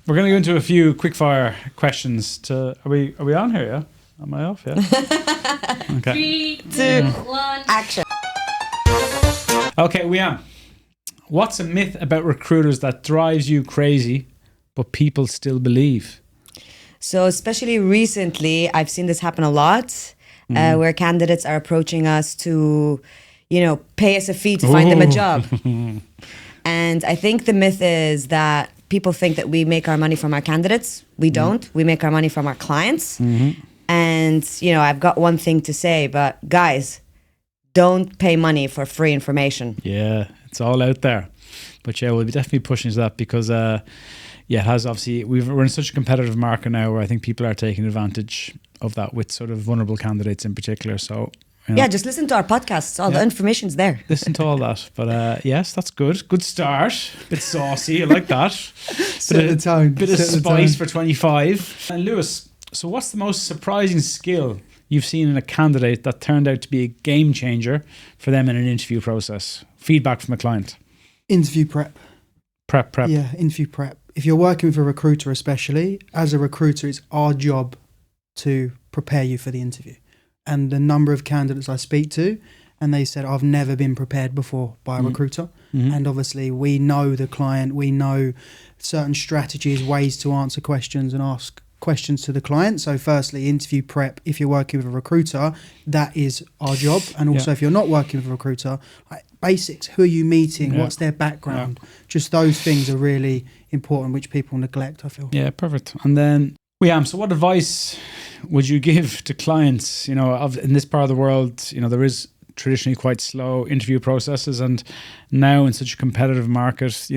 we're going to go into a few quickfire questions. Are we on here? Yeah, am I off? Yeah. Okay. 3, 2, 1, action. Okay, Weam. What's a myth about recruiters that drives you crazy, but people still believe? So especially recently, I've seen this happen a lot, where candidates are approaching us to, pay us a fee to find them a job. And I think the myth is that people think that we make our money from our candidates. We don't. We make our money from our clients. And, I've got one thing to say, but guys, don't pay money for free information. Yeah, it's all out there. But yeah, we'll be definitely pushing to that because, it has obviously, we're in such a competitive market now where I think people are taking advantage of that with sort of vulnerable candidates in particular. So, yeah, just listen to our podcasts. All the information's there. Listen to all that. But yes, that's good. Good start. Bit saucy. I like that. Set the tone. Bit of spice for 25. And Lewis, so what's the most surprising skill you've seen in a candidate that turned out to be a game changer for them in an interview process? Feedback from a client. Interview prep. Prep. Yeah, interview prep. If you're working with a recruiter especially, as a recruiter, it's our job to prepare you for the interview. And the number of candidates I speak to, and they said, I've never been prepared before by a recruiter. And obviously we know the client, we know certain strategies, ways to answer questions and ask questions to the client. So firstly, interview prep, if you're working with a recruiter, that is our job. And also if you're not working with a recruiter, like basics, who are you meeting, what's their background, just those things are really important, which people neglect, I feel. Yeah, perfect. And then Weam, so what advice would you give to clients, in this part of the world, there is traditionally quite slow interview processes, and now in such a competitive market,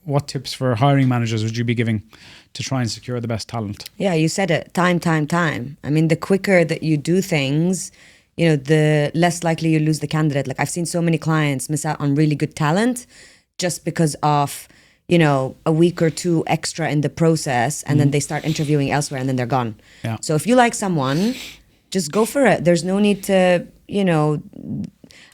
what tips for hiring managers would you be giving to try and secure the best talent? Yeah, you said it. Time. I mean, the quicker that you do things, the less likely you lose the candidate. Like I've seen so many clients miss out on really good talent just because of, a week or two extra in the process, and then they start interviewing elsewhere and then they're gone. Yeah. So if you like someone, just go for it. There's no need to,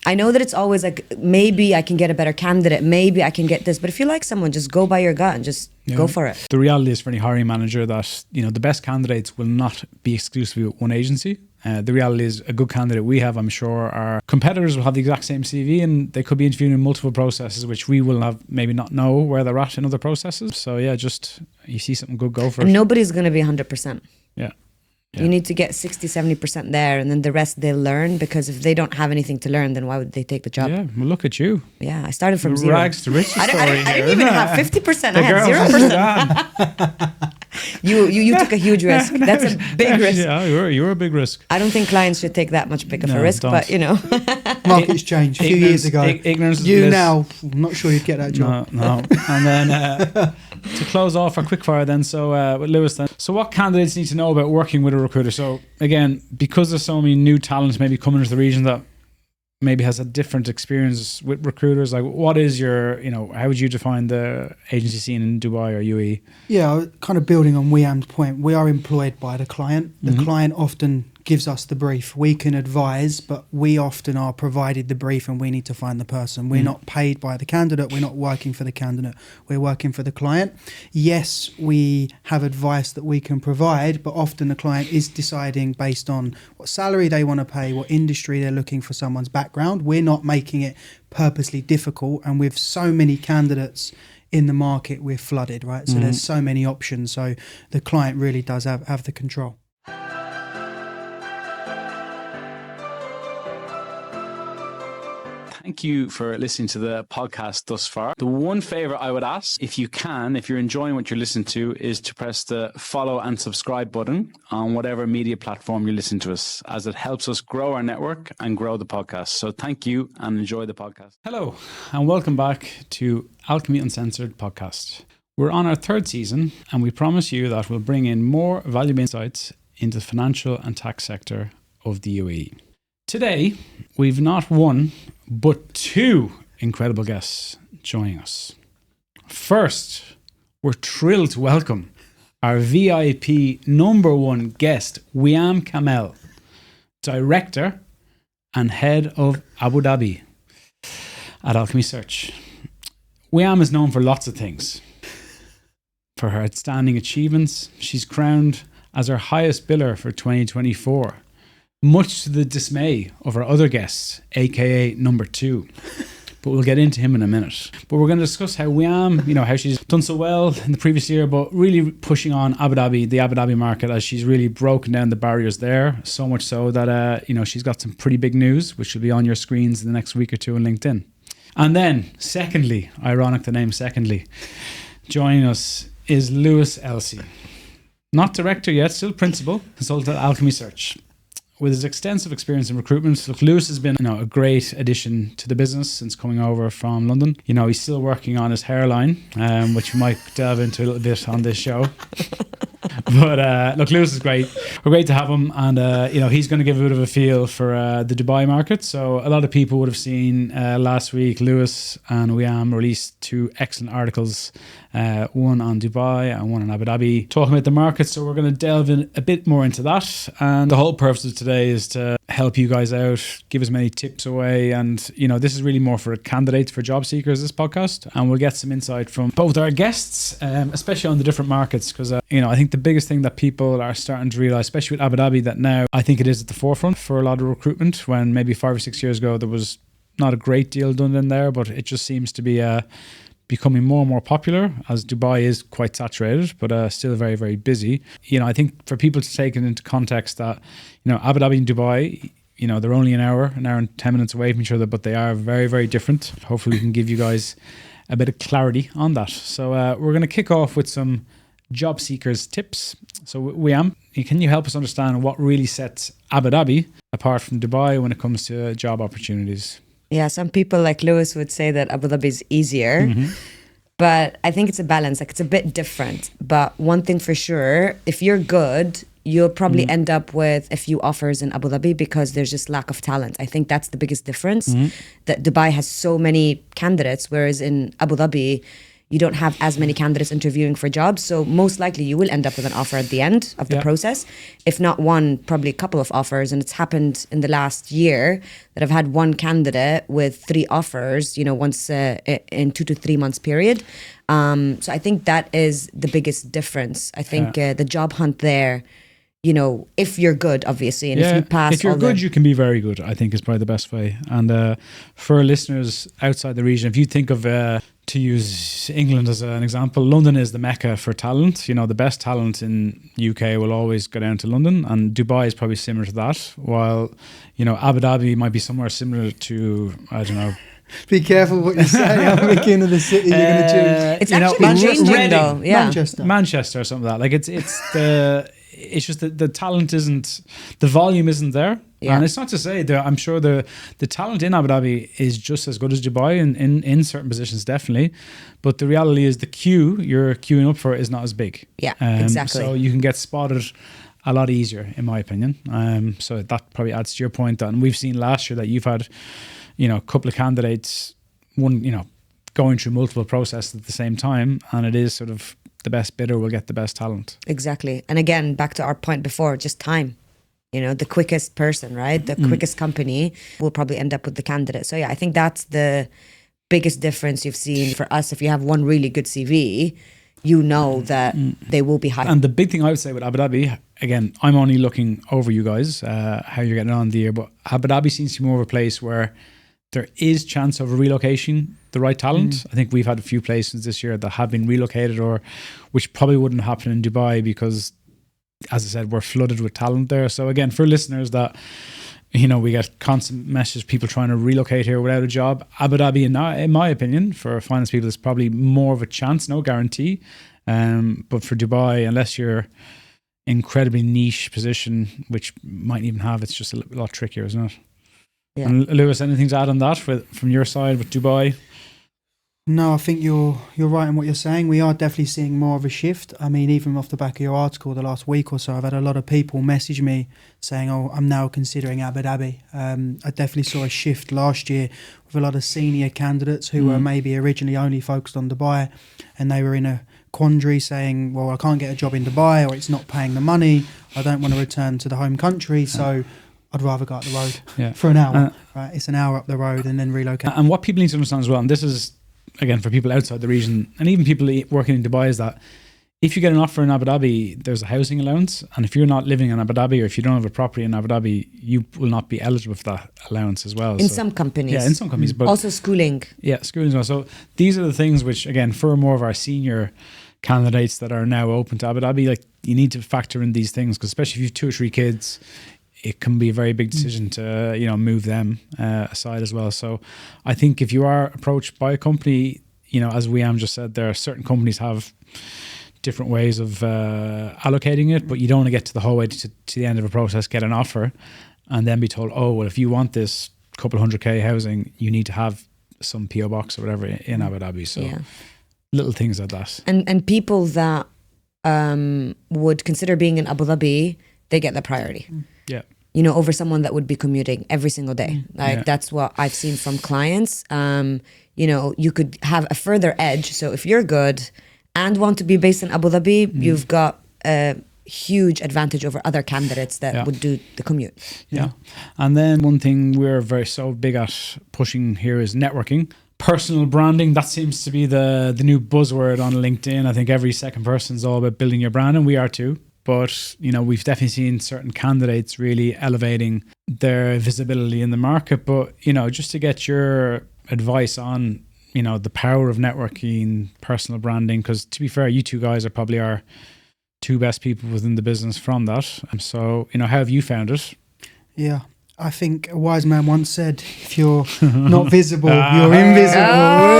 I know that it's always like, maybe I can get a better candidate, maybe I can get this, but if you like someone, just go by your gut and just go for it. The reality is for any hiring manager that, the best candidates will not be exclusively with one agency. The reality is a good candidate we have, I'm sure, our competitors will have the exact same CV and they could be interviewing in multiple processes, which we will have maybe not know where they're at in other processes. So yeah, just you see something good, go for it. And nobody's going to be 100%. Yeah. You need to get 60, 70% there, and then the rest they'll learn, because if they don't have anything to learn, then why would they take the job? Yeah, well, look at you. Yeah, I started from zero. Rags to riches story I didn't even have 50%. I had 0%. You took a huge risk. That's a big risk. Yeah, you were a big risk. I don't think clients should take that much big of a risk, don't. But Market's changed a few years ago. Ignorance is you bliss. now, I'm not sure you'd get that job. No. And then to close off our quickfire then, so with Lewis then. So what candidates need to know about working with a recruiter? So again, because there's so many new talents maybe coming into the region that maybe has a different experience with recruiters, like what is your, how would you define the agency scene in Dubai or UAE? Yeah, kind of building on Weam's point, we are employed by the client. The client often gives us the brief. We can advise, but we often are provided the brief and we need to find the person. We're not paid by the candidate. We're not working for the candidate. We're working for the client. Yes, we have advice that we can provide, but often the client is deciding based on what salary they want to pay, what industry they're looking for someone's background. We're not making it purposely difficult, and with so many candidates in the market, we're flooded, right? So there's so many options. So the client really does have the control. Thank you for listening to the podcast thus far. The one favor I would ask, if you can, if you're enjoying what you're listening to, is to press the follow and subscribe button on whatever media platform you listen to us, as it helps us grow our network and grow the podcast. So thank you and enjoy the podcast. Hello and welcome back to Alchemy Uncensored podcast. We're on our third season and we promise you that we'll bring in more valuable insights into the financial and tax sector of the UAE. Today, we've not one, but two incredible guests joining us. First, we're thrilled to welcome our VIP #1 guest, Weam Kamel, Director and Head of Abu Dhabi at Alchemy Search. Weam is known for lots of things. for her outstanding achievements. She's crowned as our highest biller for 2024, much to the dismay of our other guests, aka number 2. But we'll get into him in a minute. But we're going to discuss how Weam, how she's done so well in the previous year, but really pushing on Abu Dhabi, the Abu Dhabi market, as she's really broken down the barriers there. So much so that, she's got some pretty big news, which will be on your screens in the next week or two on LinkedIn. And then, secondly, ironic the name secondly, joining us is Lewis Elsey. Not director yet, still principal, consultant at Alchemy Search. With his extensive experience in recruitment, look, Lewis has been a great addition to the business since coming over from London. He's still working on his hairline, which we might delve into a little bit on this show. But look, Lewis is great. We're great to have him, and he's going to give a bit of a feel for the Dubai market. So a lot of people would have seen last week Lewis and Weam released 2 excellent articles, one on Dubai and one on Abu Dhabi, talking about the market. So we're going to delve in a bit more into that, and the whole purpose of today is to help you guys out, give as many tips away, and this is really more for candidates, for job seekers, this podcast, and we'll get some insight from both our guests, especially on the different markets, because I think the biggest thing that people are starting to realize, especially with Abu Dhabi, that now I think it is at the forefront for a lot of recruitment, when maybe 5 or 6 years ago there was not a great deal done in there, but it just seems to be becoming more and more popular, as Dubai is quite saturated, but still very, very busy. I think for people to take it into context that, Abu Dhabi and Dubai, they're only an hour and 10 minutes away from each other, but they are very, very different. Hopefully we can give you guys a bit of clarity on that. So we're going to kick off with some job seekers tips. So Weam, can you help us understand what really sets Abu Dhabi apart from Dubai when it comes to job opportunities? Yeah, some people like Lewis would say that Abu Dhabi is easier, but I think it's a balance. Like, it's a bit different. But one thing for sure, if you're good, you'll probably end up with a few offers in Abu Dhabi because there's just lack of talent. I think that's the biggest difference, that Dubai has so many candidates, whereas in Abu Dhabi, you don't have as many candidates interviewing for jobs. So most likely you will end up with an offer at the end of the process. If not one, probably a couple of offers. And it's happened in the last year that I've had one candidate with 3 offers, once in 2 to 3 months period. So I think that is the biggest difference. I think the job hunt there, if you're good, obviously, and if you pass, if you're good, you can be very good, I think, is probably the best way. And for listeners outside the region, if you think of, to use England as an example, London is the mecca for talent. The best talent in UK will always go down to London, and Dubai is probably similar to that, while, Abu Dhabi might be somewhere similar to, I don't know. Be careful what you say. I'm thinking of the city you're going to choose. It's actually changing though. Yeah. Manchester or something like that. Like it's just that the talent isn't, the volume isn't there. Yeah. And it's not to say that I'm sure the talent in Abu Dhabi is just as good as Dubai in certain positions, definitely. But the reality is the queue you're queuing up for is not as big. Yeah, exactly. So you can get spotted a lot easier, in my opinion. So that probably adds to your point. And we've seen last year that you've had, a couple of candidates, one, going through multiple processes at the same time. And it is sort of the best bidder will get the best talent. Exactly. And again, back to our point before, just time. The quickest person, right? The quickest company will probably end up with the candidate. So yeah, I think that's the biggest difference you've seen for us. If you have one really good CV, that they will be high. And the big thing I would say with Abu Dhabi, again, I'm only looking over you guys, how you're getting on the year, but Abu Dhabi seems to be more of a place where there is chance of relocation, the right talent. I think we've had a few places this year that have been relocated, or which probably wouldn't happen in Dubai because, as I said, we're flooded with talent there. So again, for listeners that, we get constant messages, people trying to relocate here without a job. Abu Dhabi, in my opinion, for finance people, is probably more of a chance, no guarantee. But for Dubai, unless you're incredibly niche position, which might even have, it's just a lot trickier, isn't it? Yeah. And Lewis, anything to add on that from your side with Dubai? No, I think you're right in what you're saying. We are definitely seeing more of a shift. I mean, even off the back of your article, the last week or so, I've had a lot of people message me saying, I'm now considering Abu Dhabi. I definitely saw a shift last year with a lot of senior candidates who were maybe originally only focused on Dubai, and they were in a quandary saying, well, I can't get a job in Dubai, or it's not paying the money. I don't want to return to the home country, so I'd rather go up the road for an hour. Right, it's an hour up the road and then relocate. And what people need to understand as well, and this is, again, for people outside the region and even people working in Dubai, is that if you get an offer in Abu Dhabi, there's a housing allowance. And if you're not living in Abu Dhabi or if you don't have a property in Abu Dhabi, you will not be eligible for that allowance as well. In some companies. Yeah, in some companies. But also schooling. Yeah, schooling as well. So these are the things which, again, for more of our senior candidates that are now open to Abu Dhabi, like you need to factor in these things, because especially if you have 2 or 3 kids, it can be a very big decision to, move them aside as well. So I think if you are approached by a company, as Weam just said, there are certain companies have different ways of allocating it, but you don't want to get to the whole way to the end of a process, get an offer, and then be told, oh, well, if you want this couple 100K housing, you need to have some PO box or whatever in Abu Dhabi. So little things like that. And people that would consider being in Abu Dhabi, they get the priority. Yeah. Over someone that would be commuting every single day. That's what I've seen from clients. You could have a further edge. So if you're good and want to be based in Abu Dhabi, you've got a huge advantage over other candidates that would do the commute. Yeah. And then one thing we're so big at pushing here is networking. Personal branding, that seems to be the new buzzword on LinkedIn. I think every second person's all about building your brand, and we are too. But, we've definitely seen certain candidates really elevating their visibility in the market. But, just to get your advice on the power of networking, personal branding, because to be fair, you 2 guys are probably our 2 best people within the business from that. And so, how have you found it? Yeah, I think a wise man once said, if you're not visible, you're invisible.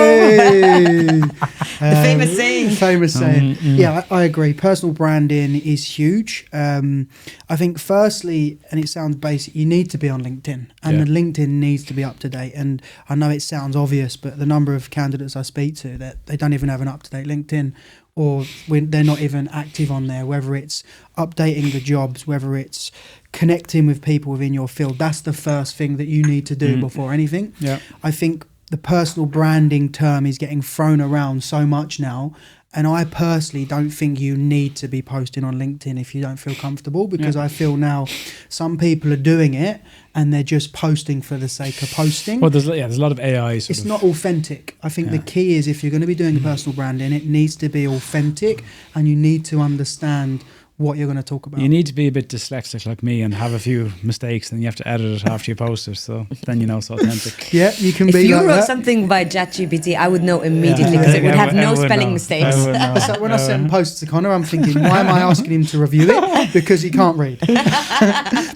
The famous saying. Famous saying. Yeah, I agree. Personal branding is huge. I think firstly, and it sounds basic, you need to be on LinkedIn, and the LinkedIn needs to be up to date. And I know it sounds obvious, but the number of candidates I speak to that they don't even have an up-to-date LinkedIn, or when they're not even active on there, whether it's updating the jobs, whether it's connecting with people within your field, that's the first thing that you need to do before anything. Yeah. I think the personal branding term is getting thrown around so much now, and I personally don't think you need to be posting on LinkedIn if you don't feel comfortable, because I feel now some people are doing it and they're just posting for the sake of posting. Well, there's a lot of AI. It's not authentic. I think the key is, if you're going to be doing personal branding, it needs to be authentic, and you need to understand what you're going to talk about. You need to be a bit dyslexic like me and have a few mistakes, and you have to edit it after you post it, so then it's authentic. Yeah, you can be like that. If you wrote something by ChatGPT, I would know immediately, because it would have no spelling mistakes. So when I send posts to Connor, I'm thinking, why am I asking him to review it? Because he can't read.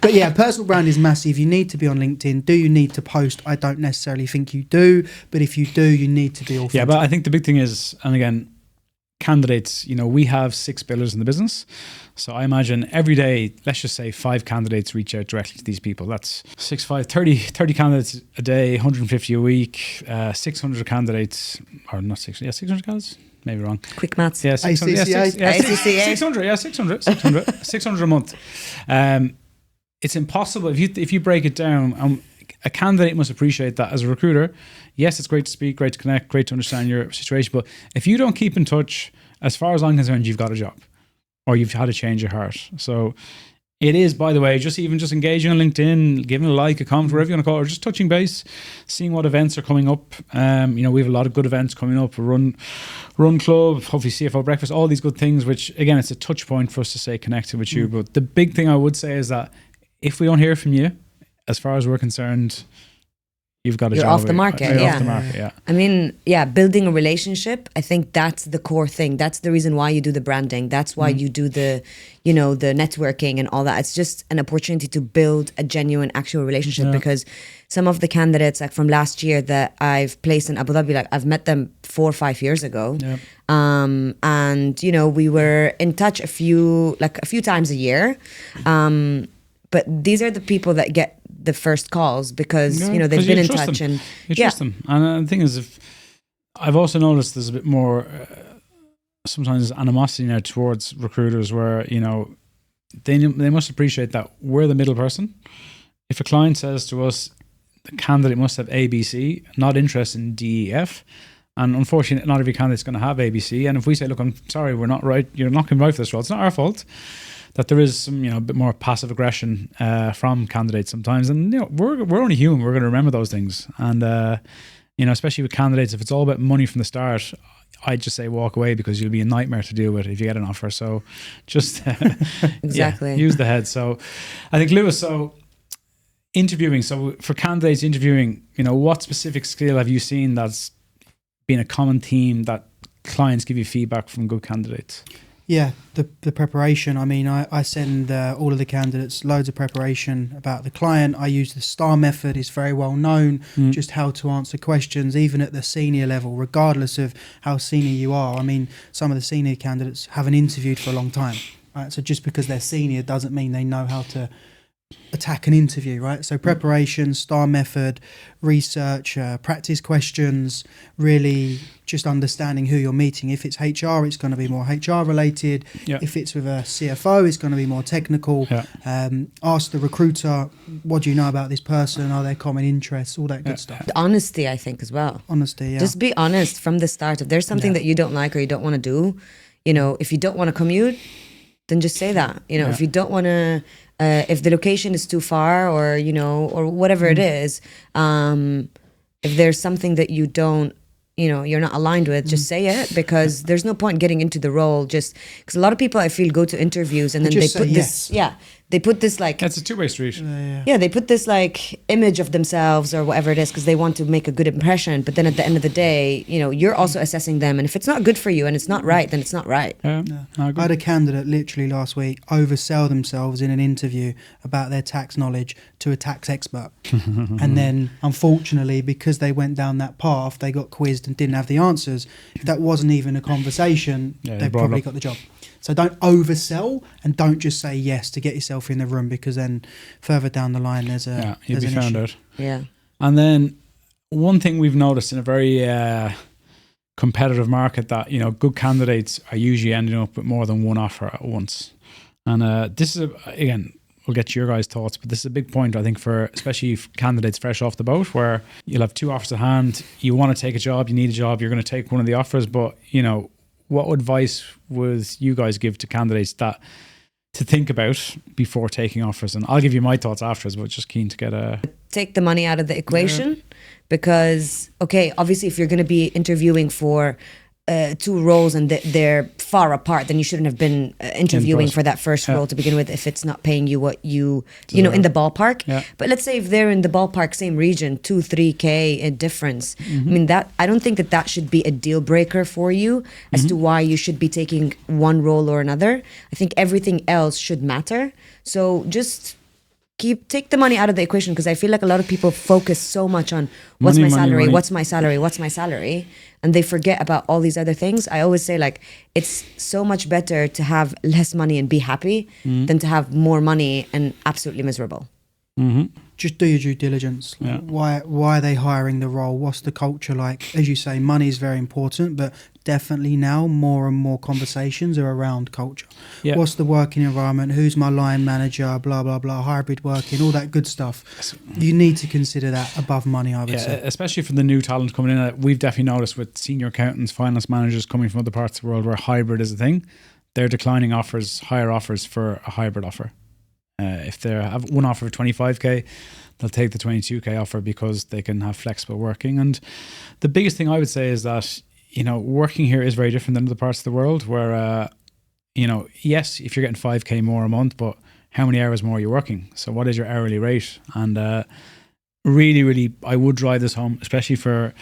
But yeah, personal brand is massive. You need to be on LinkedIn. Do you need to post? I don't necessarily think you do, but if you do, you need to be authentic. Yeah, but I think the big thing is, and again, candidates, we have 6 billers in the business. So I imagine every day, let's just say 5 candidates reach out directly to these people. That's 6, 5, 30 candidates a day, 150 a week, 600 candidates, or not 600, 600 candidates? Maybe wrong. Quick maths. Yeah, 600, ACCA. 600 a month. It's impossible. If you break it down, a candidate must appreciate that as a recruiter. Yes, it's great to speak, great to connect, great to understand your situation. But if you don't keep in touch, as far as I'm concerned, you've got a job, or you've had a change of heart. So it is, by the way, just engaging on LinkedIn, giving a like, a comment, whatever you want to call it, or just touching base, seeing what events are coming up. We have a lot of good events coming up. Run Club, hopefully CFO Breakfast, all these good things, which again, it's a touch point for us to stay connected with you. But the big thing I would say is that if we don't hear from you, as far as we're concerned, you've got a job. You're off the market. You're off the market, yeah. I mean, building a relationship, I think that's the core thing. That's the reason why you do the branding. That's why you do the, the networking and all that. It's just an opportunity to build a genuine, actual relationship, because some of the candidates from last year that I've placed in Abu Dhabi, I've met them 4 or 5 years ago. Yeah. And, we were in touch a few times a year. But these are the people that get the first calls, because they've been in touch, and you trust them. And the thing is, if I've also noticed there's a bit more sometimes animosity now towards recruiters, where they must appreciate that we're the middle person. If a client says to us, the candidate must have ABC, not interested in DEF, and unfortunately not every candidate's going to have ABC, and if we say, look, I'm sorry, we're not right, you're not going to be right for this role, it's not our fault. That there is some, a bit more passive aggression from candidates sometimes, and we're only human. We're going to remember those things, and especially with candidates, if it's all about money from the start, I'd just say walk away, because you'll be a nightmare to deal with if you get an offer. So just Exactly. use the head. So I think, Lewis, so interviewing, so for candidates interviewing, what specific skill have you seen that's been a common theme that clients give you feedback from good candidates? Yeah, the preparation. I mean, I send all of the candidates loads of preparation about the client. I use the STAR method. It's very well known, just how to answer questions, even at the senior level, regardless of how senior you are. I mean, some of the senior candidates haven't interviewed for a long time, right? So just because they're senior doesn't mean they know how to attack an interview, right? So preparation, STAR method, research, practice questions, really just understanding who you're meeting. If it's HR, it's going to be more HR related. Yeah. If it's with a CFO, it's going to be more technical. Yeah. Ask the recruiter, what do you know about this person? Are there common interests? All that good stuff. Honesty, I think, as well. Honesty, yeah. Just be honest from the start. If there's something that you don't like or you don't want to do, if you don't want to commute, then just say that. If you don't want to, if the location is too far, or or whatever it is, if there's something that you don't, you're not aligned with, just say it, because there's no point getting into the role just because a lot of people, I feel, go to interviews and then they put this, they put this like, It's a two-way street. they put this like image of themselves or whatever it is because they want to make a good impression. But then at the end of the day, you're also assessing them, and if it's not good for you and it's not right, then it's not right. Yeah. I had a candidate literally last week oversell themselves in an interview about their tax knowledge to a tax expert. And then, unfortunately, because they went down that path, they got quizzed and didn't have the answers. If that wasn't even a conversation, they probably got the job. So don't oversell, and don't just say yes to get yourself in the room, because then further down the line there's you'll be found issue. out. Yeah. And then one thing we've noticed in a very competitive market, that good candidates are usually ending up with more than one offer at once. And this is again, we'll get your guys' thoughts, but this is a big point, I think, for especially candidates fresh off the boat, where you'll have two offers at hand. You want to take a job, you need a job, you're going to take one of the offers, but what advice would you guys give to candidates to think about before taking offers? And I'll give you my thoughts afterwards, but just keen to get Take the money out of the equation, because, okay, obviously if you're going to be interviewing for two roles and they're far apart, then you shouldn't have been interviewing for that first role to begin with, if it's not paying you what you in the ballpark. But let's say if they're in the ballpark, same region, 2-3K in difference, I mean, that I don't think that should be a deal breaker for you as to why you should be taking one role or another. I think everything else should matter. So just take the money out of the equation, because I feel like a lot of people focus so much on what's my salary, what's my salary, and they forget about all these other things. I always say, like, it's so much better to have less money and be happy than to have more money and absolutely miserable. Just do your due diligence. Why are they hiring the role? What's the culture like? As you say, money is very important, but definitely now more and more conversations are around culture. What's the working environment? Who's my line manager? Blah, blah, blah. Hybrid working, all that good stuff. You need to consider that above money, I would say. Especially for the new talent coming in. We've definitely noticed with senior accountants, finance managers coming from other parts of the world where hybrid is a thing, they're declining higher offers for a hybrid offer. If they have one offer of 25k, they'll take the 22k offer because they can have flexible working. And the biggest thing I would say is that working here is very different than other parts of the world, where yes, if you're getting 5k more a month, but how many hours more are you working? So what is your hourly rate? And really, I would drive this home, especially for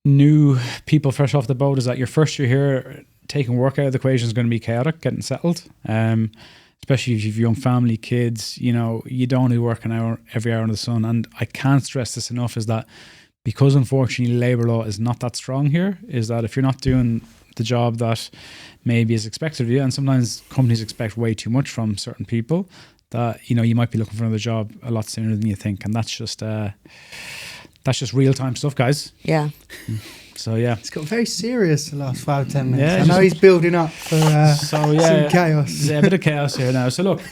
new people fresh off the boat, is that your first year here, taking work out of the equation is going to be chaotic, getting settled. Especially if you've young family, kids, you don't only work an hour every hour in the sun. And I can't stress this enough, is that because unfortunately labour law is not that strong here, is that if you're not doing the job that maybe is expected of you, and sometimes companies expect way too much from certain people, that you might be looking for another job a lot sooner than you think. And that's just real time stuff, guys. Yeah. So yeah, it's got very serious the last 5-10 minutes. Yeah, I know he's building up for some chaos. Yeah, a bit of chaos here now. So look,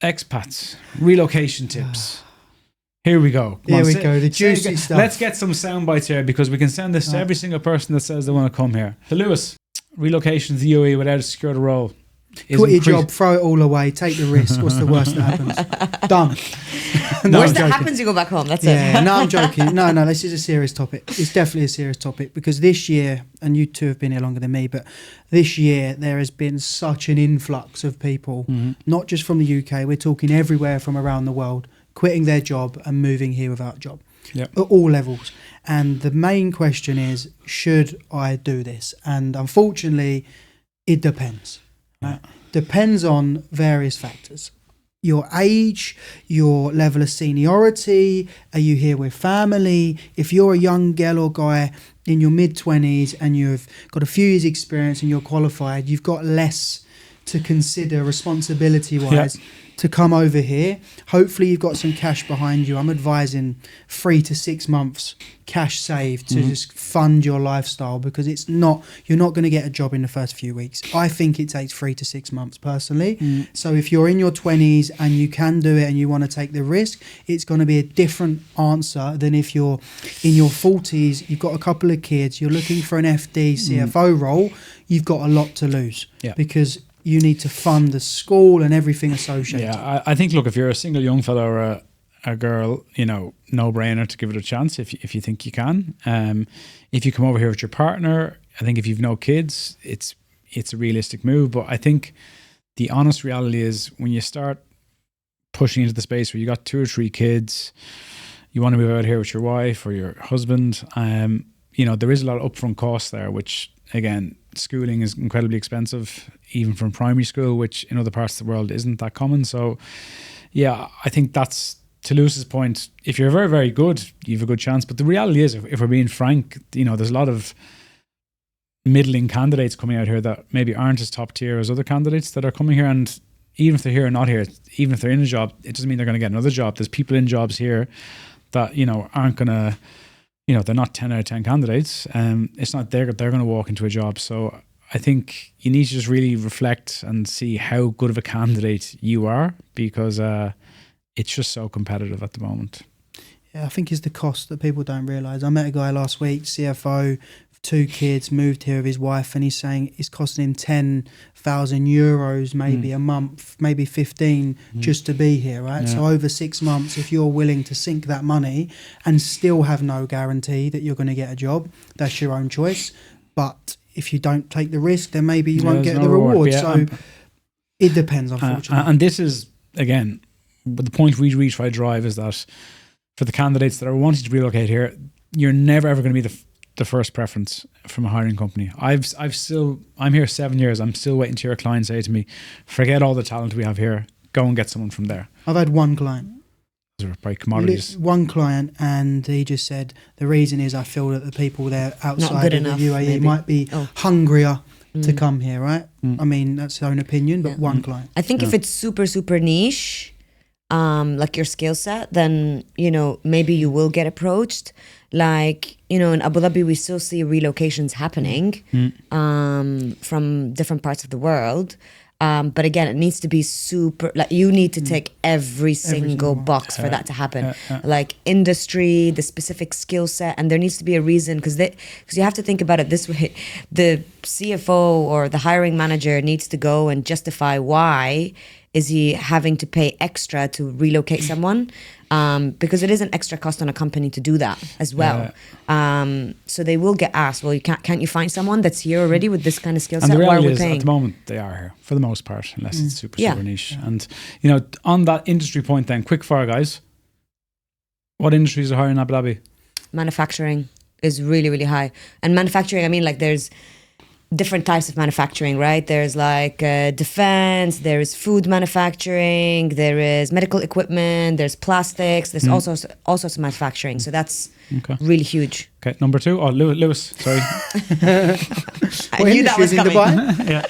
expats, relocation tips. Here we go. Here we go. The juicy stuff. Let's get some sound bites here, because we can send this to every single person that says they want to come here. So Lewis, relocation to the UAE without a secured role. Quit your job, throw it all away, take the risk. What's the worst that happens? Done. Worst that happens, you go back home. That's it. Yeah, no, I'm joking. No, this is a serious topic. It's definitely a serious topic because this year, and you two have been here longer than me, but this year there has been such an influx of people, not just from the UK, we're talking everywhere from around the world, quitting their job and moving here without a job. At all levels. And the main question is, should I do this? And unfortunately, it depends. Right? Depends on various factors. Your age, your level of seniority, are you here with family? If you're a young girl or guy in your mid-20s and you've got a few years experience and you're qualified, you've got less to consider responsibility-wise to come over here. Hopefully you've got some cash behind you. I'm advising 3 to 6 months cash saved to just fund your lifestyle because you're not going to get a job in the first few weeks. I think it takes 3 to 6 months personally. So if you're in your 20s and you can do it and you want to take the risk, it's going to be a different answer than if you're in your 40s, you've got a couple of kids, you're looking for an FD CFO role, you've got a lot to lose because you need to fund the school and everything associated. Yeah, I think, look, if you're a single young fella or a girl, no brainer to give it a chance if you think you can. If you come over here with your partner, I think if you've no kids, it's a realistic move. But I think the honest reality is when you start pushing into the space where you got 2 or 3 kids, you want to move out here with your wife or your husband, there is a lot of upfront costs there, which, again, schooling is incredibly expensive, even from primary school, which in other parts of the world isn't that common. So, yeah, I think that's, to Lewis's point, if you're very, very good, you have a good chance. But the reality is, if we're being frank, there's a lot of middling candidates coming out here that maybe aren't as top tier as other candidates that are coming here. And even if they're here or not here, even if they're in a job, it doesn't mean they're going to get another job. There's people in jobs here that, aren't going to, they're not 10 out of 10 candidates. It's not they're going to walk into a job. So I think you need to just really reflect and see how good of a candidate you are because it's just so competitive at the moment. Yeah, I think it's the cost that people don't realise. I met a guy last week, CFO, 2 kids, moved here with his wife, and he's saying it's costing him 10,000 euros maybe a month, maybe 15 just to be here, right? Yeah. So over 6 months, if you're willing to sink that money and still have no guarantee that you're going to get a job, that's your own choice. But if you don't take the risk, then maybe you won't get the reward. Yeah, so it depends, unfortunately. And this is, again, but the point we really try to drive is that for the candidates that are wanting to relocate here, you're never ever going to be the first preference from a hiring company. I'm here 7 years. I'm still waiting to hear a client say to me, forget all the talent we have here. Go and get someone from there. I've had one client. Those are by commodities. One client, and he just said the reason is I feel that the people there outside of the UAE maybe. might be hungrier to come here, right? I mean, that's their own opinion, but one client. I think if it's super, super niche, like your skill set, then, maybe you will get approached. Like, in Abu Dhabi, we still see relocations happening from different parts of the world. But again, it needs to be super, like you need to tick every single box for that to happen. Like industry, the specific skill set, and there needs to be a reason because you have to think about it this way. The CFO or the hiring manager needs to go and justify why is he having to pay extra to relocate someone, because it is an extra cost on a company to do that as well. So they will get asked, well, can't you find someone that's here already with this kind of skill set? And the Why are reality we is, paying? at the moment, they are here for the most part, unless it's super niche. And, on that industry point then, quick fire, guys. What industries are hiring in Abu Dhabi? Manufacturing is really, really high. And manufacturing, I mean, like there's different types of manufacturing, right? There's like defense, there's food manufacturing, there is medical equipment, there's plastics, there's all sorts of manufacturing. So that's really huge. Okay, number 2. Oh, Lewis, sorry. I knew that was coming. Yeah.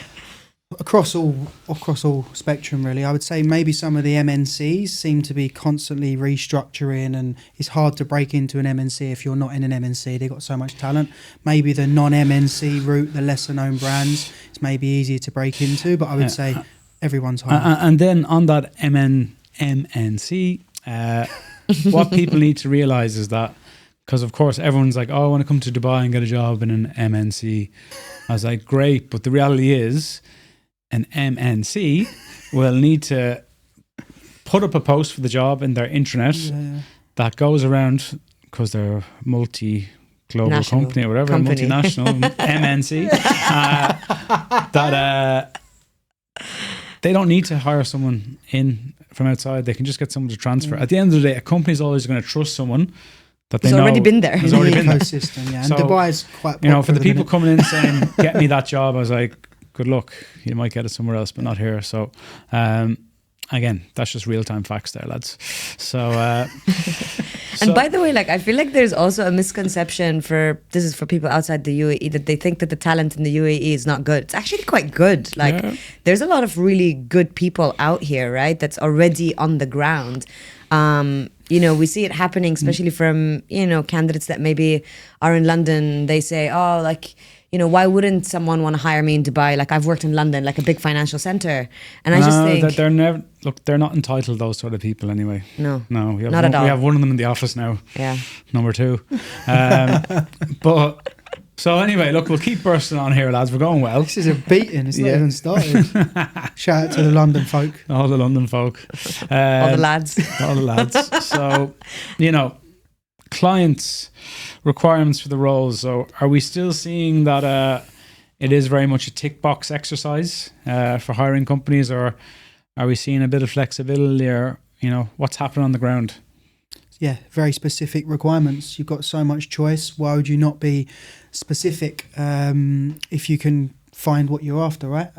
Across all spectrum, really, I would say maybe some of the MNCs seem to be constantly restructuring, and it's hard to break into an MNC if you're not in an MNC. They've got so much talent. Maybe the non-MNC route, the lesser-known brands, it's maybe easier to break into. But I would say everyone's hiring. And then on that MNC, what people need to realise is that, because of course everyone's like, oh, I want to come to Dubai and get a job in an MNC. I was like, great, but the reality is, an MNC will need to put up a post for the job in their intranet that goes around, because they're multi-global National company or whatever, multinational MNC, that they don't need to hire someone in from outside. They can just get someone to transfer. At the end of the day, a company's always going to trust someone that they He's know already been there. has already been there. Ecosystem, yeah. And So, Dubai is quite For the popular, people isn't it? coming in saying, get me that job, I was like, good luck. You might get it somewhere else, but not here. So, again, that's just real-time facts there, lads. So, And by the way, like, I feel like there's also a misconception this is for people outside the UAE, that they think that the talent in the UAE is not good. It's actually quite good. Like, there's a lot of really good people out here, right? That's already on the ground. We see it happening, especially from, candidates that maybe are in London. They say, oh, like, why wouldn't someone want to hire me in Dubai? Like, I've worked in London, like a big financial center. And I just think... they're not entitled, those sort of people anyway. No, not at all. We have one of them in the office now. Yeah. Number 2. But... So anyway, look, we'll keep bursting on here, lads. We're going well. This is a beating. It's not even started. Shout out to the London folk. All the London folk. All the lads. All the lads. So, clients' requirements for the roles. So are we still seeing that it is very much a tick box exercise for hiring companies, or are we seeing a bit of flexibility, or, what's happening on the ground? Yeah, very specific requirements. You've got so much choice. Why would you not be specific if you can find what you're after, right?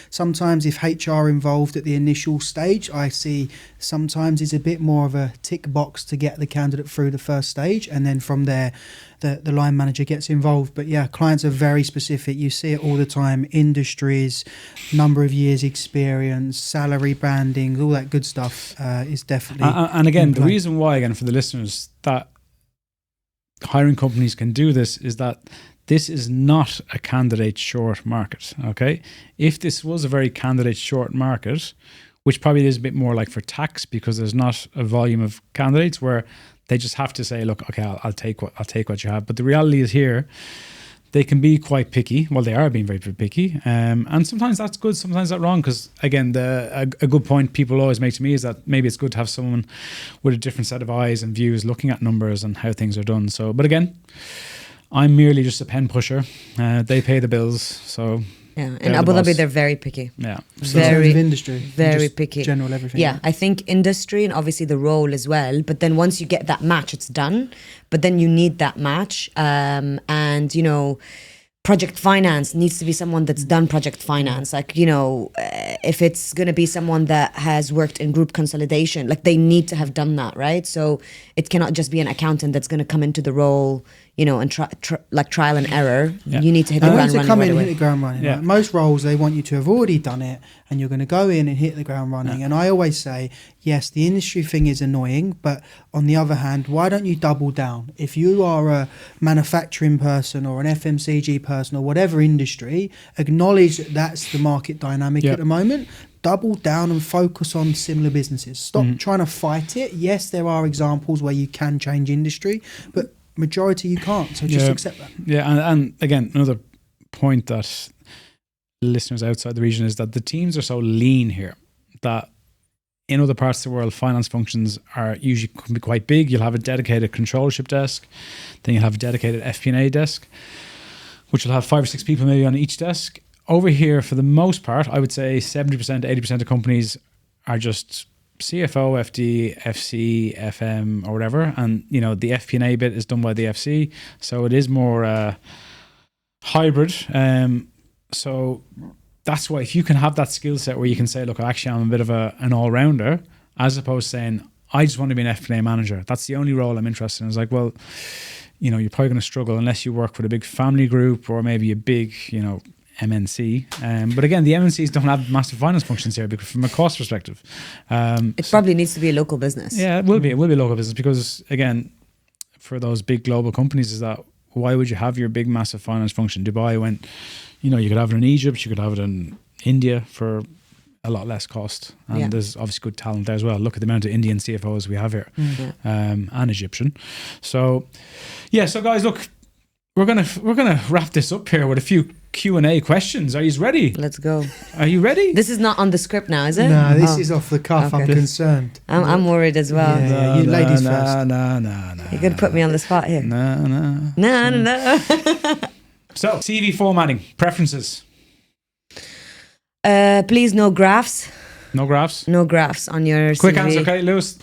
Sometimes if HR involved at the initial stage, I see sometimes it's a bit more of a tick box to get the candidate through the first stage, and then from there the line manager gets involved. But yeah, clients are very specific. You see it all the time. Industries, number of years experience, salary banding, all that good stuff is definitely and again, the reason why, again, for the listeners, that hiring companies can do this is that this is not a candidate short market, okay? If this was a very candidate short market, which probably is a bit more like for tax, because there's not a volume of candidates where they just have to say, look, okay, I'll take what you have. But the reality is here, they can be quite picky. Well, they are being very, very picky. And sometimes that's good, sometimes that's wrong. Because again, a good point people always make to me is that maybe it's good to have someone with a different set of eyes and views looking at numbers and how things are done. So, but again, I'm merely just a pen pusher. They pay the bills, so... Yeah, in Abu Dhabi, they're very picky. Yeah. So in terms of industry, very picky. General everything. Yeah, I think industry and obviously the role as well. But then once you get that match, it's done. But then you need that match. And, project finance needs to be someone that's done project finance. Like, if it's going to be someone that has worked in group consolidation, like they need to have done that, right? So it cannot just be an accountant that's going to come into the role, and like trial and error. Yeah. You need to hit the ground running. Come right in away. and hit the ground running. Yeah. Right? Most roles, they want you to have already done it, and you're going to go in and hit the ground running. Yeah. And I always say, yes, the industry thing is annoying, but on the other hand, why don't you double down? If you are a manufacturing person or an FMCG person or whatever industry, acknowledge that that's the market dynamic at the moment. Double down and focus on similar businesses. Stop trying to fight it. Yes, there are examples where you can change industry, but majority you can't. So just accept that. Yeah, and again, another point that listeners outside the region is that the teams are so lean here that in other parts of the world, finance functions are usually can be quite big. You'll have a dedicated controllership desk, then you'll have a dedicated FP&A desk, which will have 5 or 6 people maybe on each desk. Over here, for the most part, I would say 70%, 80% of companies are just CFO, FD, FC, FM, or whatever. And, the FP&A bit is done by the FC. So it is more hybrid. So that's why if you can have that skill set where you can say, look, actually, I'm a bit of an all-rounder, as opposed to saying, I just want to be an FP&A manager. That's the only role I'm interested in. It's like, well, you're probably going to struggle unless you work with a big family group or maybe a big, MNC. But again, the MNCs don't have massive finance functions here because from a cost perspective. It probably needs to be a local business. Yeah, it will be. It will be a local business because, again, for those big global companies is that why would you have your big, massive finance function? Dubai went, you could have it in Egypt, you could have it in India for a lot less cost. And there's obviously good talent there as well. Look at the amount of Indian CFOs we have here and Egyptian. So, so guys, look, we're gonna wrap this up here with a few Q&A questions. Are you ready? Let's go. Are you ready? This is not on the script now, is it? No, this is off the cuff. Okay. I'm concerned. I'm worried as well. Yeah, you ladies first. No. You're going to put me on the spot here. No. No. So, CV formatting, preferences. Please, no graphs. No graphs? No graphs on your Quick CV. answer, okay, Lewis?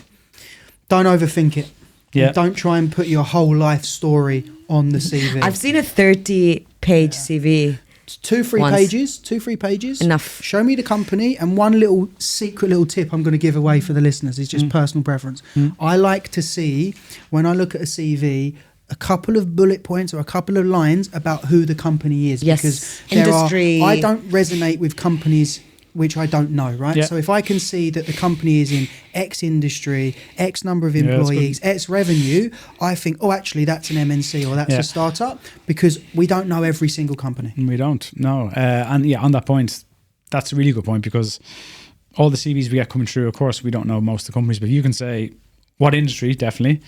Don't overthink it. Yeah. And don't try and put your whole life story on the CV. I've seen a 30-page CV. Two, three pages. Enough. Show me the company, and one little secret little tip I'm going to give away for the listeners is just personal preference. I like to see, when I look at a CV, a couple of bullet points or a couple of lines about who the company is. Yes. Because Industry. I don't resonate with companies which I don't know, right? Yeah. So if I can see that the company is in X industry, X number of employees, X revenue, I think, oh, actually, that's an MNC or that's a startup, because we don't know every single company. We don't, no. And yeah, on that point, that's a really good point, because all the CVs we get coming through, of course, we don't know most of the companies, but you can say what industry, definitely,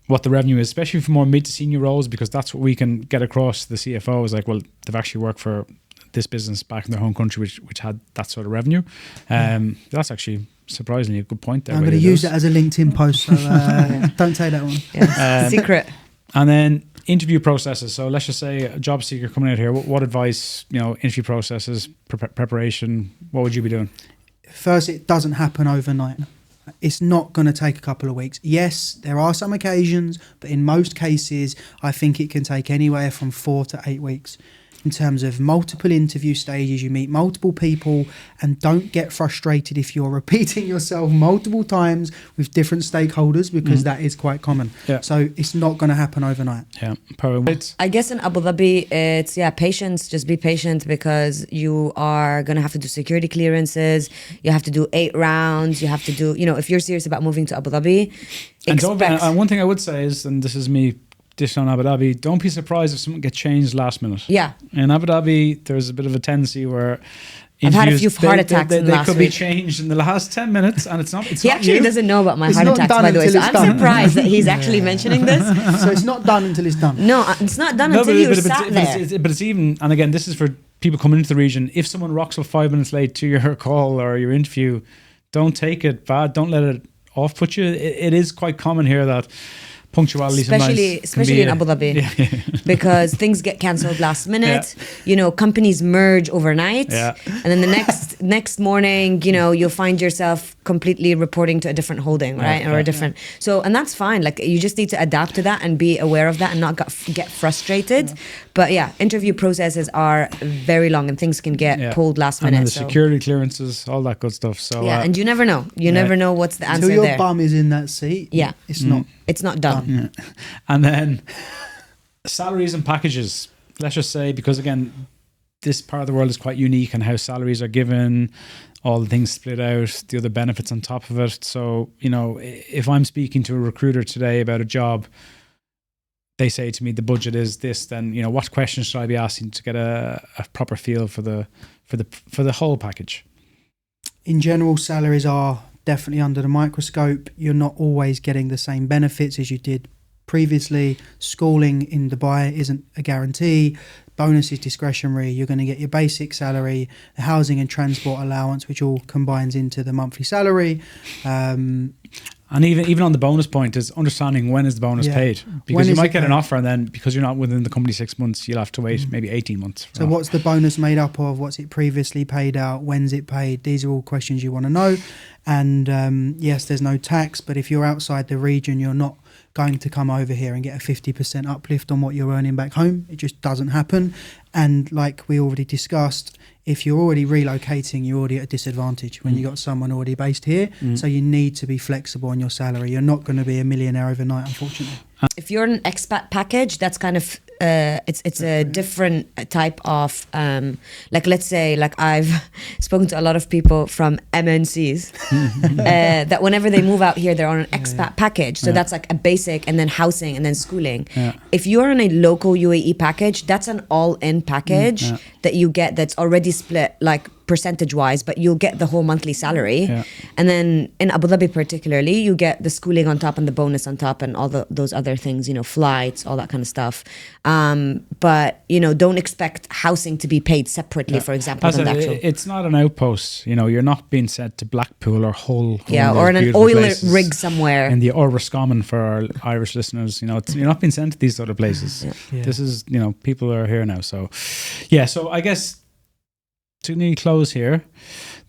what the revenue is, especially for more mid to senior roles, because that's what we can get across to the CFO is like, well, they've actually worked for this business back in their home country, which had that sort of revenue. That's actually surprisingly a good point there. I'm going to use that as a LinkedIn post, so don't take that one. Yeah. Secret. And then interview processes. So let's just say a job seeker coming out here. What advice, interview processes, preparation, what would you be doing? First, it doesn't happen overnight. It's not going to take a couple of weeks. Yes, there are some occasions, but in most cases, I think it can take anywhere from 4 to 8 weeks. In terms of multiple interview stages, you meet multiple people, and don't get frustrated if you're repeating yourself multiple times with different stakeholders, because that is quite common. Yeah. So it's not going to happen overnight. Yeah, probably. I guess in Abu Dhabi, it's patience. Just be patient, because you are going to have to do security clearances. You have to do 8 rounds. You have to do, if you're serious about moving to Abu Dhabi, And one thing I would say is, and this is me dishing on Abu Dhabi, don't be surprised if something gets changed last minute. Yeah. In Abu Dhabi, there's a bit of a tendency where I've had a few heart attacks in the last They could week. be changed in the last 10 minutes, and it's not. He actually doesn't know about my It's heart not attacks, done by the way. So until I'm it's done. surprised that he's actually mentioning this. So it's not done until it's done. No, it's not done until you're sat there. But it's even, and again, this is for people coming into the region. If someone rocks up 5 minutes late to your call or your interview, don't take it bad. Don't let it off put you. It is quite common here that punctuality especially in Abu Dhabi, because things get cancelled last minute. Companies merge overnight, and then the next morning, you'll find yourself completely reporting to a different holding, right, or a different. So, and that's fine. Like, you just need to adapt to that and be aware of that and not get frustrated. But interview processes are very long, and things can get pulled last minute. And the security clearances, all that good stuff. So and you never know. You never know what's the answer Until your there. bum is in that seat, It's not done. Yeah. And then salaries and packages. Let's just say, because again, this part of the world is quite unique, and how salaries are given, all the things split out, the other benefits on top of it. So, if I'm speaking to a recruiter today about a job, they say to me the budget is this, then what questions should I be asking to get a proper feel for the whole package? In general, salaries are definitely under the microscope. You're not always getting the same benefits as you did previously. Schooling in Dubai isn't a guarantee. Bonus is discretionary. You're going to get your basic salary, the housing and transport allowance, which all combines into the monthly salary. And even on the bonus point is understanding when is the bonus paid, because you might get an offer, and then because you're not within the company 6 months, you'll have to wait maybe 18 months. So what's the bonus made up of? What's it previously paid out? When's it paid? These are all questions you want to know. And yes, there's no tax, but if you're outside the region, you're not going to come over here and get a 50% uplift on what you're earning back home. It just doesn't happen. And like we already discussed, if you're already relocating, you're already at a disadvantage when you've got someone already based here. So you need to be flexible on your salary. You're not going to be a millionaire overnight, unfortunately. If you're an expat package, that's kind of it's a different type of let's say, I've spoken to a lot of people from MNCs that whenever they move out here, they're on an expat package. So that's like a basic, and then housing, and then schooling. If you're on a local UAE package, that's an all-in package that you get, that's already split. Like, percentage wise, but you'll get the whole monthly salary. Yeah. And then in Abu Dhabi particularly, you get the schooling on top and the bonus on top and all those other things, flights, all that kind of stuff. But, don't expect housing to be paid separately, for example, than the actual. It's not an outpost. You're not being sent to Blackpool or Hull. Or in an oil rig somewhere. Or Roscommon for our Irish listeners. You're not being sent to these sort of places. Yeah. This is, people are here now. So, yeah. So I guess to nearly close here,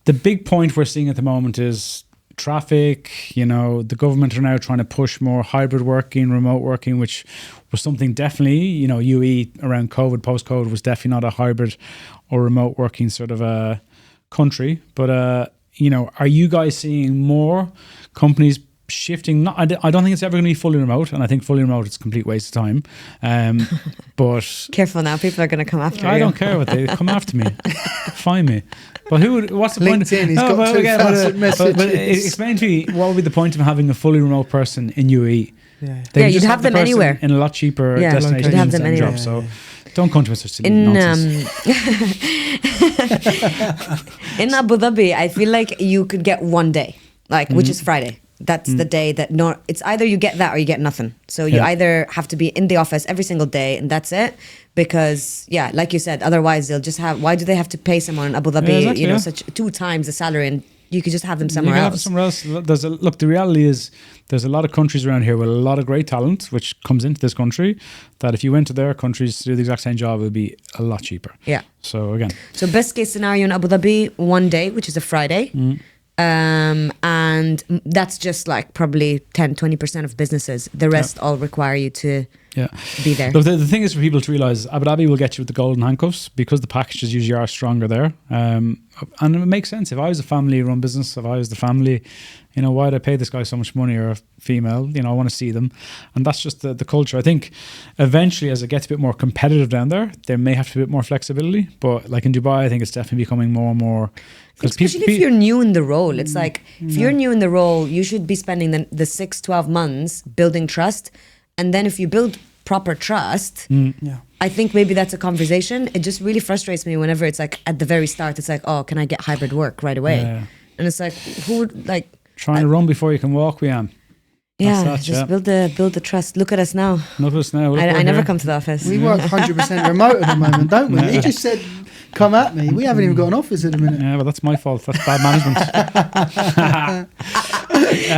the big point we're seeing at the moment is traffic. The government are now trying to push more hybrid working, remote working, which was something definitely, UE around COVID, post-COVID was definitely not a hybrid or remote working sort of a country. But, are you guys seeing more companies shifting? I don't think it's ever going to be fully remote, and I think fully remote is a complete waste of time. But careful now, people are going to come after you. I don't care what they come after me, find me. But what's the point? LinkedIn, he's got 2,000 messages. But explain to me, what would be the point of having a fully remote person in UAE? Yeah, They you'd just have the them person anywhere in a lot cheaper Yeah, destinations you'd have them and anywhere. jobs. So don't come to us with such nonsense. In Abu Dhabi, I feel like you could get one day, which is Friday. That's the day that it's either you get that or you get nothing. So you either have to be in the office every single day and that's it. Because like you said, otherwise they'll just why do they have to pay someone in Abu Dhabi, such 2 times the salary, and you could just have them somewhere else. The reality is there's a lot of countries around here with a lot of great talent, which comes into this country, that if you went to their countries to do the exact same job, it would be a lot cheaper. Yeah. So again. So best case scenario in Abu Dhabi, one day, which is a Friday. And that's just probably 10-20% of businesses. The rest all require you to be there. Look, the thing is for people to realise, Abu Dhabi will get you with the golden handcuffs because the packages usually are stronger there. And it makes sense. If I was a family-run business, if I was the family, why would I pay this guy so much money, or a female? I want to see them. And that's just the culture. I think eventually, as it gets a bit more competitive down there may have to be a bit more flexibility. But in Dubai, I think it's definitely becoming more and more. Especially if you're new in the role. It's if you're new in the role, you should be spending the 6-12 months building trust. And then if you build proper trust, I think maybe that's a conversation. It just really frustrates me whenever it's at the very start, it's oh, can I get hybrid work right away? Yeah. And it's who would trying to run before you can walk, Weam. Build the trust. Look at us now. Look at us now. I never come to the office. We work 100% remote at the moment, don't we? You just said, come at me. We haven't even got an office at the minute. Yeah, but that's my fault. That's bad management.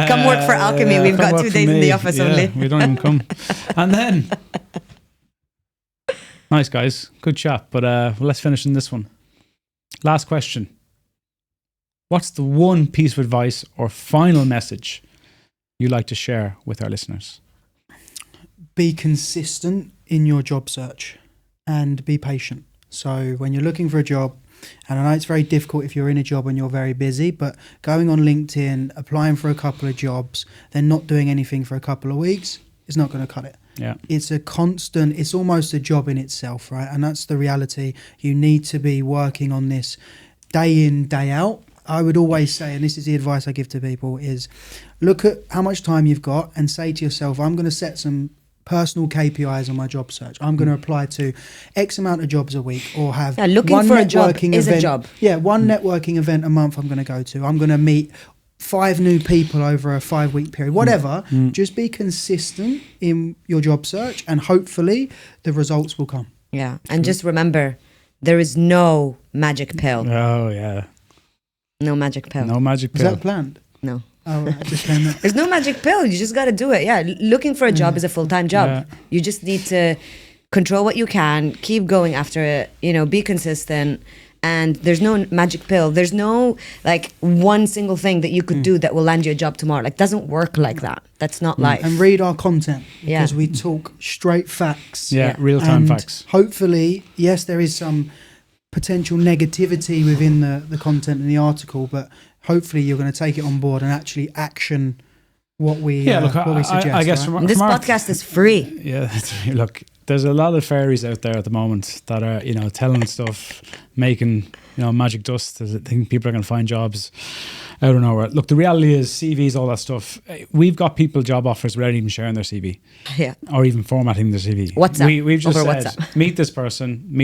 Come work for Alchemy. We've got 2 days in the office only. We don't even come. And then, nice guys, good chat. But let's finish in this one. Last question. What's the one piece of advice or final message you'd like to share with our listeners? Be consistent in your job search and be patient. So when you're looking for a job, and I know it's very difficult if you're in a job and you're very busy, but going on LinkedIn, applying for a couple of jobs, then not doing anything for a couple of weeks is not going to cut it. Yeah. It's a constant, it's almost a job in itself, right? And that's the reality. You need to be working on this day in, day out. I would always say, and this is the advice I give to people, is look at how much time you've got and say to yourself, I'm going to set some personal KPIs on my job search. I'm going to apply to X amount of jobs a week, or have looking for a job is a job. Yeah, one networking event a month I'm going to go to. I'm going to meet 5 new people over a 5-week period. Whatever, just be consistent in your job search and hopefully the results will come. Yeah, and just remember, there is no magic pill. Oh, yeah. No magic pill. No magic pill. Is that planned? No. Oh, right, just came up. There's no magic pill. You just got to do it. Yeah, looking for a job is a full-time job. Yeah. You just need to control what you can, keep going after it, be consistent. And there's no magic pill. There's no one single thing that you could do that will land you a job tomorrow. It doesn't work like that. That's not life. And read our content, because we talk straight facts. Yeah, real-time and facts. Hopefully, yes, there is some potential negativity within the content in the article, but hopefully you're going to take it on board and actually action what we suggest. I guess right? This podcast is free. Yeah, look, there's a lot of fairies out there at the moment that are, you know, telling stuff, making, you know, magic dust. I think people are going to find jobs out of nowhere. Look, the reality is CVs, all that stuff. We've got people job offers without even sharing their CV. Yeah. Or even formatting their CV. WhatsApp. We've just Over said, WhatsApp. meet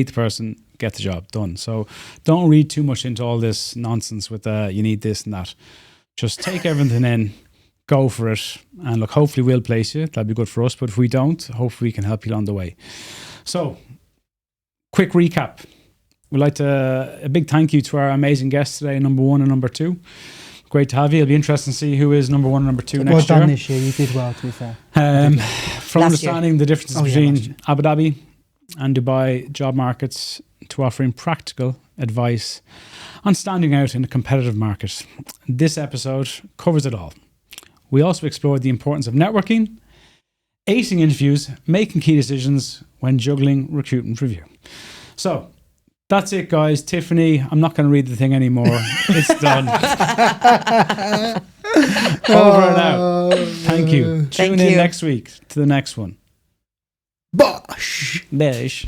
the person, get the job done. So don't read too much into all this nonsense with you need this and that. Just take everything in, go for it. And look, hopefully we'll place you. That'd be good for us. But if we don't, hopefully we can help you along the way. So, quick recap. We'd like to, a big thank you to our amazing guests today, number 1 and number 2. Great to have you. It'll be interesting to see who is number 1 and number 2 next year. Well done this year. You did well, to be fair. From understanding the differences last between year. Abu Dhabi and Dubai job markets to offering practical advice on standing out in a competitive market. This episode covers it all. We also explored the importance of networking, acing interviews, making key decisions when juggling recruitment review. So that's it, guys. Tiffany, I'm not going to read the thing anymore. It's done. Over and out. Thank you. Tune in next week to the next one. Bosh! Beige.